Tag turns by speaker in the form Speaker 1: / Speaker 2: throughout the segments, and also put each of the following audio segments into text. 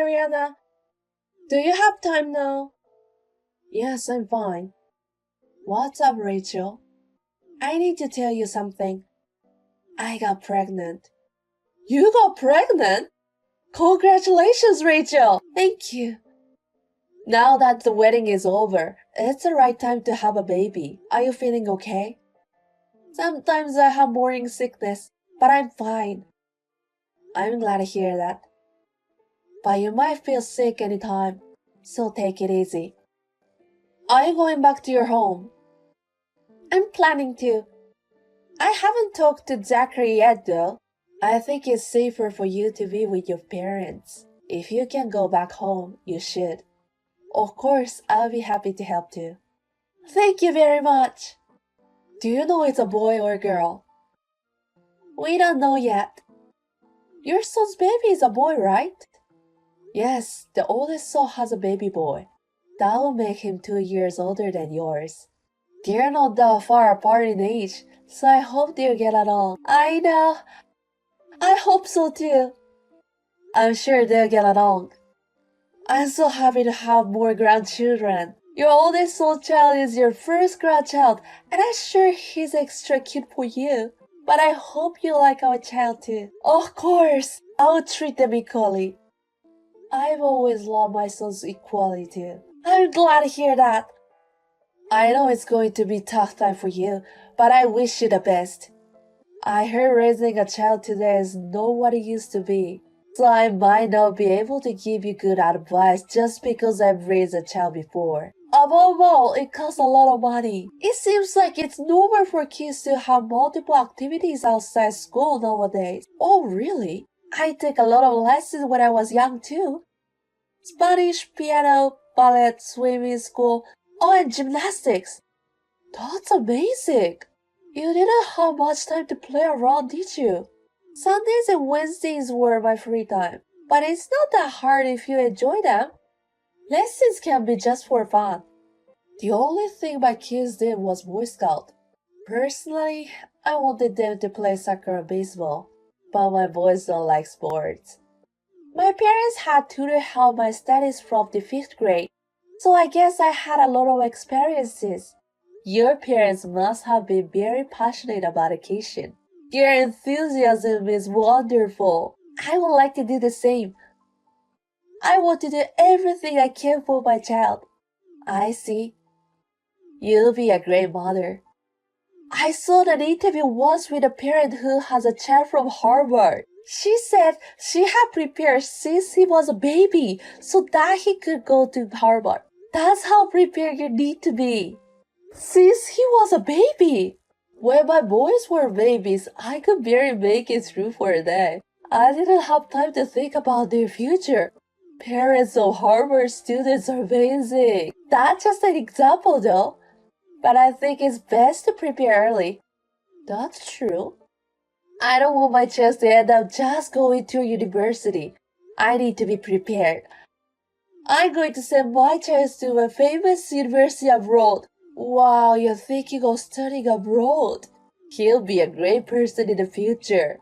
Speaker 1: Ariana. Do you have time now? Yes, I'm fine. What's up, Rachel? I need to tell you something. I got pregnant. You got pregnant? Congratulations, Rachel! Thank you. Now that the wedding is over, it's the right time to have a baby. Are you feeling okay? Sometimes I have morning sickness, but I'm fine. I'm glad to hear that. But you might feel sick anytime, so take it easy. Are you going back to your home? I'm planning to. I haven't talked to Zachary yet though. I think it's safer for you to be with your parents. If you can go back home, you should. Of course, I'll be happy to help too. Thank you very much. Do you know it's a boy or a girl? We don't know yet. Your son's baby is a boy, right? Yes, the oldest son has a baby boy. That will make him 2 years older than yours. They're not that far apart in age, so I hope they'll get along. I know. I hope so too. I'm sure they'll get along. I'm so happy to have more grandchildren. Your oldest soul child is your first grandchild, and I'm sure he's extra cute for you. But I hope you like our child too. Of course, I will treat them equally. I've always loved my sons equally too. I'm glad to hear that. I know it's going to be a tough time for you, but I wish you the best. I heard raising a child today is not what it used to be. So I might not be able to give you good advice just because I've raised a child before. Above all, it costs a lot of money. It seems like it's normal for kids to have multiple activities outside school nowadays. Oh, really? I took a lot of lessons when I was young too. Spanish, piano, ballet, swimming school, and gymnastics. That's amazing. You didn't have much time to play around, did you? Sundays and Wednesdays were my free time, but it's not that hard if you enjoy them. Lessons can be just for fun. The only thing my kids did was Boy Scout. Personally, I wanted them to play soccer and baseball, but my boys don't like sports. My parents had tutor help my studies from the 5th grade, so I guess I had a lot of experiences. Your parents must have been very passionate about education. Your enthusiasm is wonderful. I would like to do the same. I want to do everything I can for my child. I see. You'll be a great mother. I saw an interview once with a parent who has a child from Harvard. She said she had prepared since he was a baby so that he could go to Harvard. That's how prepared you need to be. Since he was a baby. When my boys were babies, I could barely make it through for a day. I didn't have time to think about their future. Parents of Harvard students are amazing. That's just an example though. But I think it's best to prepare early. That's true. I don't want my child to end up just going to university. I need to be prepared. I'm going to send my child to a famous university abroad. Wow, you're thinking of studying abroad. He'll be a great person in the future.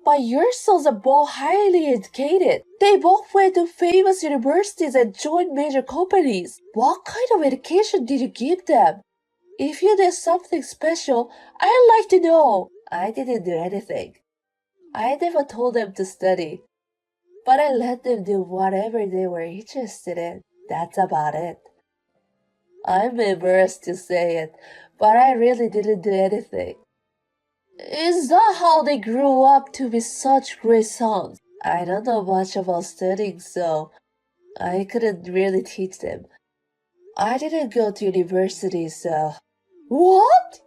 Speaker 1: But your sons are both highly educated. They both went to famous universities and joined major companies. What kind of education did you give them? If you did something special, I'd like to know. I didn't do anything. I never told them to study. But I let them do whatever they were interested in. That's about it. I'm embarrassed to say it, but I really didn't do anything. Is that how they grew up to be such great sons? I don't know much about studying, so I couldn't really teach them. I didn't go to university, so... What?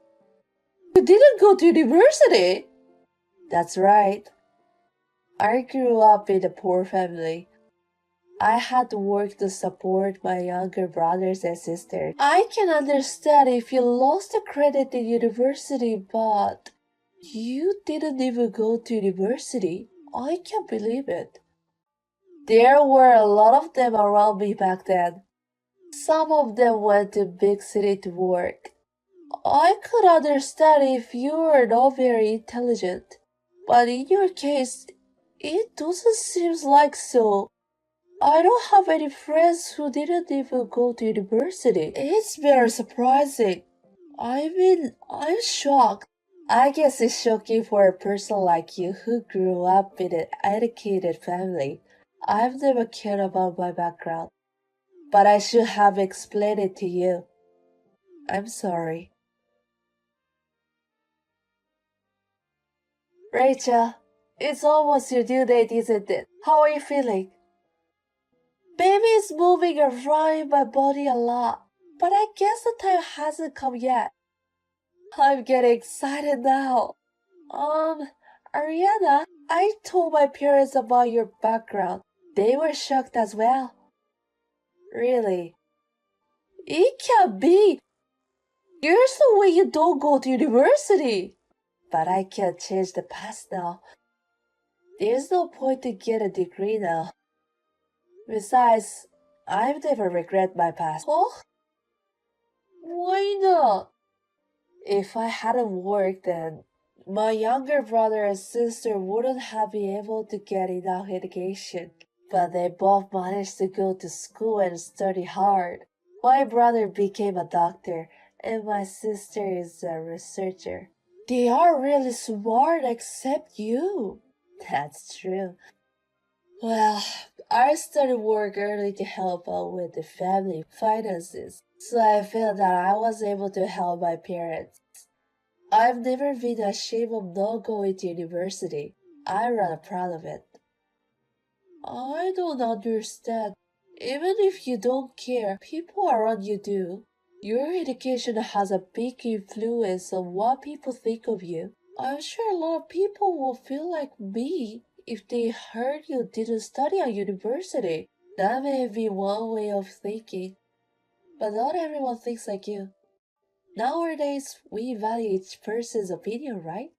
Speaker 1: You didn't go to university? That's right. I grew up in a poor family. I had to work to support my younger brothers and sisters. I can understand if you lost the credit in university, but you didn't even go to university. I can't believe it. There were a lot of them around me back then. Some of them went to big city to work. I could understand if you were not very intelligent, but in your case, it doesn't seem like so. I don't have any friends who didn't even go to university. It's very surprising. I'm shocked. I guess it's shocking for a person like you who grew up in an educated family. I've never cared about my background, but I should have explained it to you. I'm sorry. Rachel, it's almost your due date, isn't it? How are you feeling? Baby is moving around in my body a lot, but I guess the time hasn't come yet. I'm getting excited now. Ariana, I told my parents about your background. They were shocked as well. Really? It can't be. Here's the way you don't go to university. But I can't change the past now. There's no point to get a degree now. Besides, I've never regret my past. Oh? Why not? If I hadn't worked then, my younger brother and sister wouldn't have been able to get enough education. But they both managed to go to school and study hard. My brother became a doctor, and my sister is a researcher. They are really smart except you. That's true. Well, I started work early to help out with the family finances, so I felt that I was able to help my parents. I've never been ashamed of not going to university. I'm rather proud of it. I don't understand. Even if you don't care, people around you do. Your education has a big influence on what people think of you. I'm sure a lot of people will feel like me if they heard you didn't study at university. That may be one way of thinking, but not everyone thinks like you. Nowadays, we value each person's opinion, right?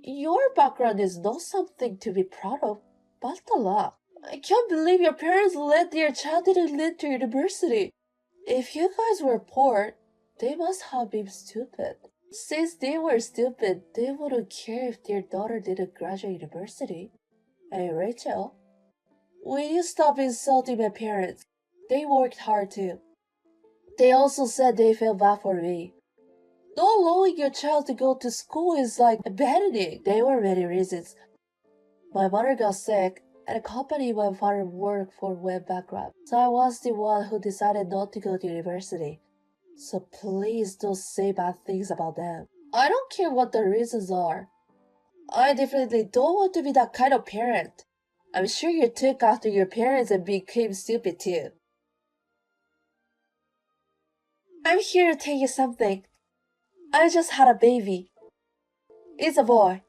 Speaker 1: Your background is not something to be proud of, but a lot. I can't believe your parents let their child didn't lead to university. If you guys were poor, they must have been stupid. Since they were stupid, they wouldn't care if their daughter didn't graduate university. Hey, Rachel, will you stop insulting my parents? They worked hard too. They also said they felt bad for me. Not allowing your child to go to school is like abandoning. There were many reasons. My mother got sick, and the company my father worked for went bankrupt. So I was the one who decided not to go to university. So please don't say bad things about them. I don't care what the reasons are. I definitely don't want to be that kind of parent. I'm sure you took after your parents and became stupid too. I'm here to tell you something. I just had a baby. It's a boy.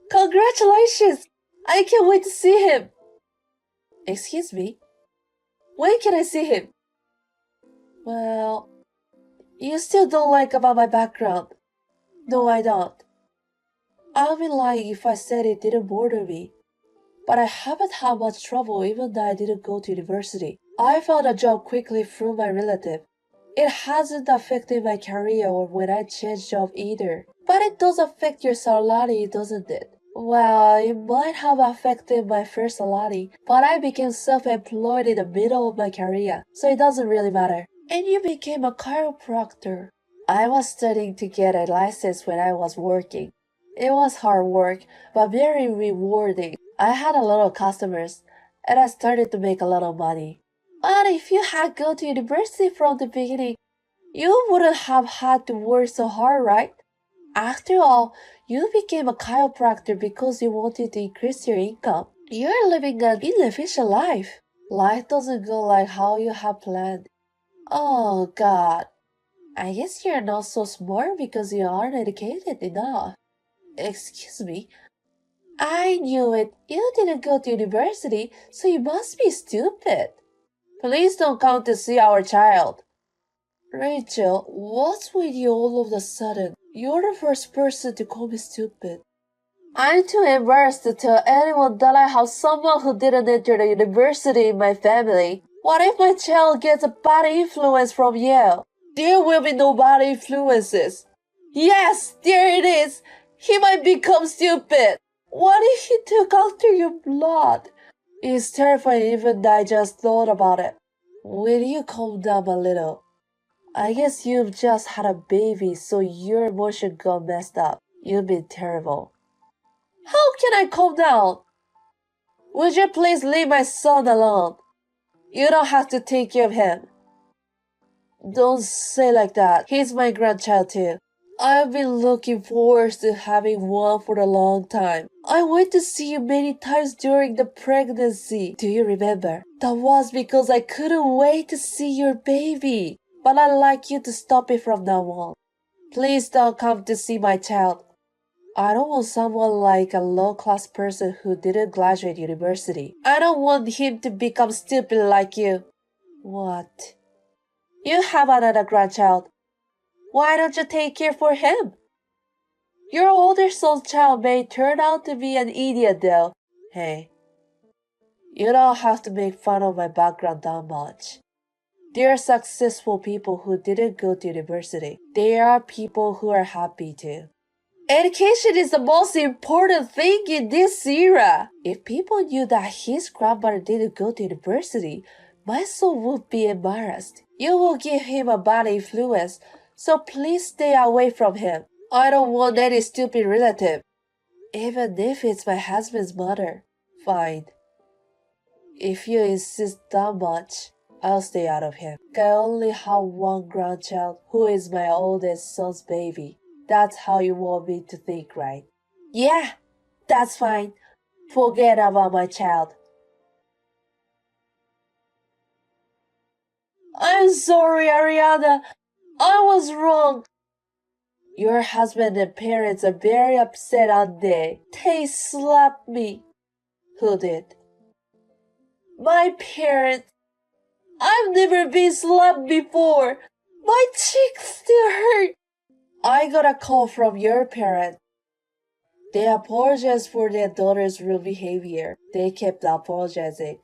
Speaker 1: Congratulations! I can't wait to see him. Excuse me? When can I see him? Well, you still don't like about my background. No, I don't. I'll be lying if I said it didn't bother me. But I haven't had much trouble even though I didn't go to university. I found a job quickly through my relative. It hasn't affected my career or when I changed job either. But it does affect your salary, doesn't it? Well, it might have affected my first salary, but I became self-employed in the middle of my career, so it doesn't really matter. And you became a chiropractor. I was studying to get a license when I was working. It was hard work, but very rewarding. I had a lot of customers, and I started to make a lot of money. But if you had gone to university from the beginning, you wouldn't have had to work so hard, right? After all, you became a chiropractor because you wanted to increase your income. You're living an inefficient life. Life doesn't go like how you have planned. Oh God. I guess you're not so smart because you aren't educated enough. Excuse me. I knew it. You didn't go to university, so you must be stupid. Please don't come to see our child. Rachel, what's with you all of a sudden? You're the first person to call me stupid. I'm too embarrassed to tell anyone that I have someone who didn't enter the university in my family. What if my child gets a bad influence from you? There will be no bad influences. Yes, there it is. He might become stupid. What if he took after your blood? It's terrifying even I just thought about it. Will you calm down a little? I guess you've just had a baby, so your emotion got messed up. You've been terrible. How can I calm down? Would you please leave my son alone? You don't have to take care of him. Don't say like that. He's my grandchild too. I've been looking forward to having one for a long time. I went to see you many times during the pregnancy. Do you remember? That was because I couldn't wait to see your baby. But I'd like you to stop it from now on. Please don't come to see my child. I don't want someone like a low-class person who didn't graduate university. I don't want him to become stupid like you. What? You have another grandchild. Why don't you take care for him? Your older son's child may turn out to be an idiot though. Hey, you don't have to make fun of my background that much. There are successful people who didn't go to university. There are people who are happy too. Education is the most important thing in this era. If people knew that his grandmother didn't go to university, my son would be embarrassed. You will give him a bad influence, so please stay away from him. I don't want any stupid relative. Even if it's my husband's mother. Fine. If you insist that much, I'll stay out of him. I only have one grandchild who is my oldest son's baby. That's how you want me to think, right? Yeah, that's fine. Forget about my child. I'm sorry, Ariana. I was wrong. Your husband and parents are very upset on day. They slapped me. Who did? My parents. I've never been slapped before. My cheeks still hurt. I got a call from your parents. They apologized for their daughter's rude behavior. They kept apologizing.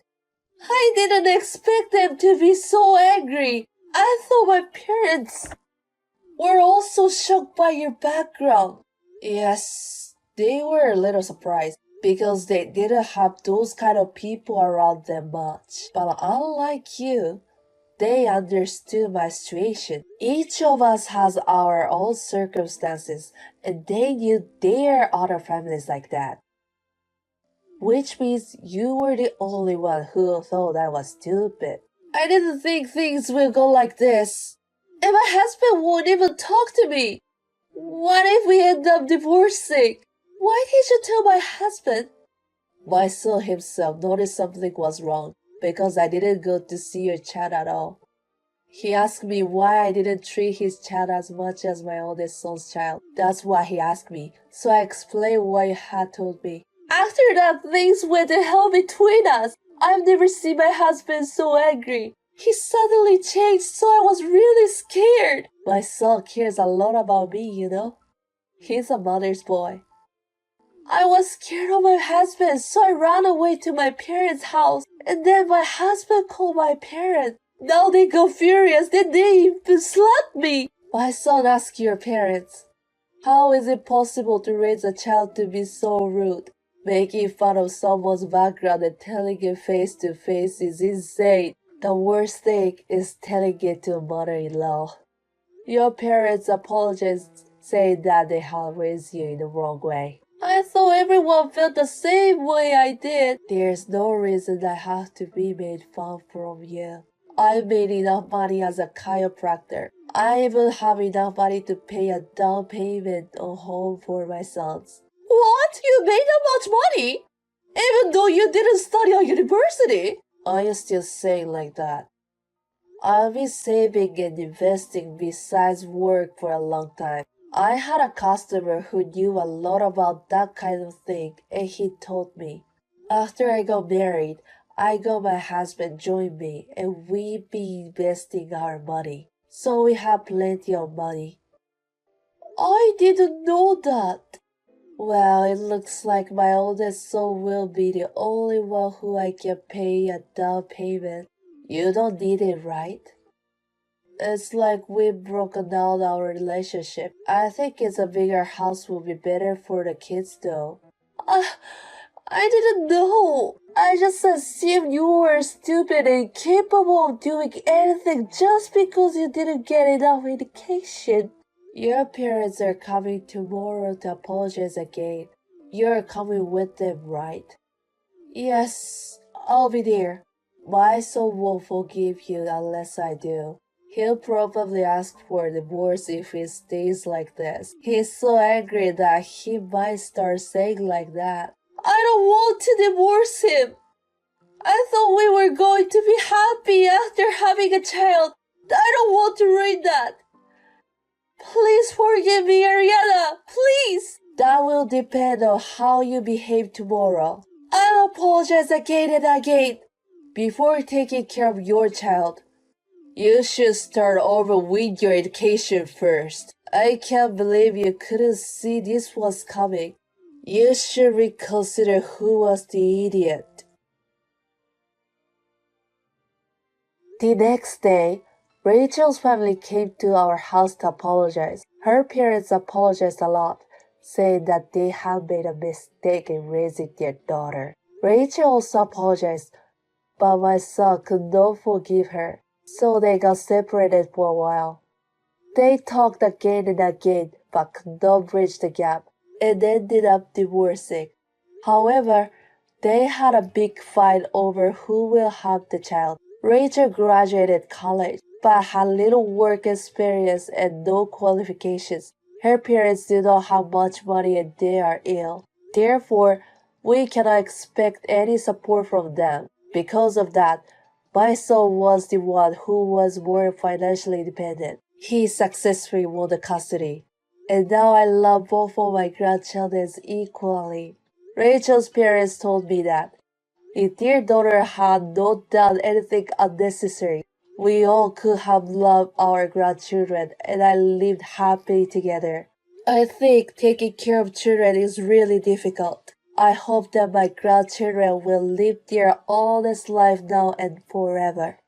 Speaker 1: I didn't expect them to be so angry. I thought my parents were also shocked by your background. Yes, they were a little surprised because they didn't have those kind of people around them much. But unlike you, they understood my situation. Each of us has our own circumstances, and they knew there are other families like that. Which means you were the only one who thought I was stupid. I didn't think things would go like this. And my husband won't even talk to me. What if we end up divorcing? Why did you tell my husband? My son himself noticed something was wrong because I didn't go to see your child at all. He asked me why I didn't treat his child as much as my oldest son's child. That's why he asked me, so I explained what you had told me. After that, things went to hell between us. I've never seen my husband so angry. He suddenly changed, so I was really scared. My son cares a lot about me, you know. He's a mother's boy. I was scared of my husband, so I ran away to my parents' house. And then my husband called my parents. Now they got furious, then they even slapped me. My son asked your parents, how is it possible to raise a child to be so rude? Making fun of someone's background and telling it face to face is insane. The worst thing is telling it to a mother-in-law. Your parents apologized, saying that they had raised you in the wrong way. I thought everyone felt the same way I did. There's no reason I have to be made fun from you. I made enough money as a chiropractor. I even have enough money to pay a down payment on home for my sons. What? You made that much money? Even though you didn't study at university? Are you still saying like that? I've been saving and investing besides work for a long time. I had a customer who knew a lot about that kind of thing, and he told me. After I got married, I got my husband join me, and we've been investing our money. So we have plenty of money. I didn't know that. Well, it looks like my oldest son will be the only one who I can pay a down payment. You don't need it, right? It's like we've broken down our relationship. I think it's a bigger house will be better for the kids though. I didn't know. I just assumed you were stupid and incapable of doing anything just because you didn't get enough education. Your parents are coming tomorrow to apologize again. You're coming with them, right? Yes, I'll be there. My son won't forgive you unless I do. He'll probably ask for divorce if he stays like this. He's so angry that he might start saying like that. I don't want to divorce him. I thought we were going to be happy after having a child. I don't want to ruin that. Please forgive me, Ariana. Please. That will depend on how you behave tomorrow. I'll apologize again and again. Before taking care of your child, you should start over with your education first. I can't believe you couldn't see this was coming. You should reconsider who was the idiot. The next day, Rachel's family came to our house to apologize. Her parents apologized a lot, saying that they had made a mistake in raising their daughter. Rachel also apologized, but my son could not forgive her, so they got separated for a while. They talked again and again, but could not bridge the gap, and ended up divorcing. However, they had a big fight over who will have the child. Rachel graduated college, but had little work experience and no qualifications. Her parents do not have much money and they are ill. Therefore, we cannot expect any support from them. Because of that, my son was the one who was more financially independent. He successfully won the custody. And now I love both of my grandchildren equally. Rachel's parents told me that if their daughter had not done anything unnecessary, we all could have loved our grandchildren and I lived happily together. I think taking care of children is really difficult. I hope that my grandchildren will live their honest life now and forever.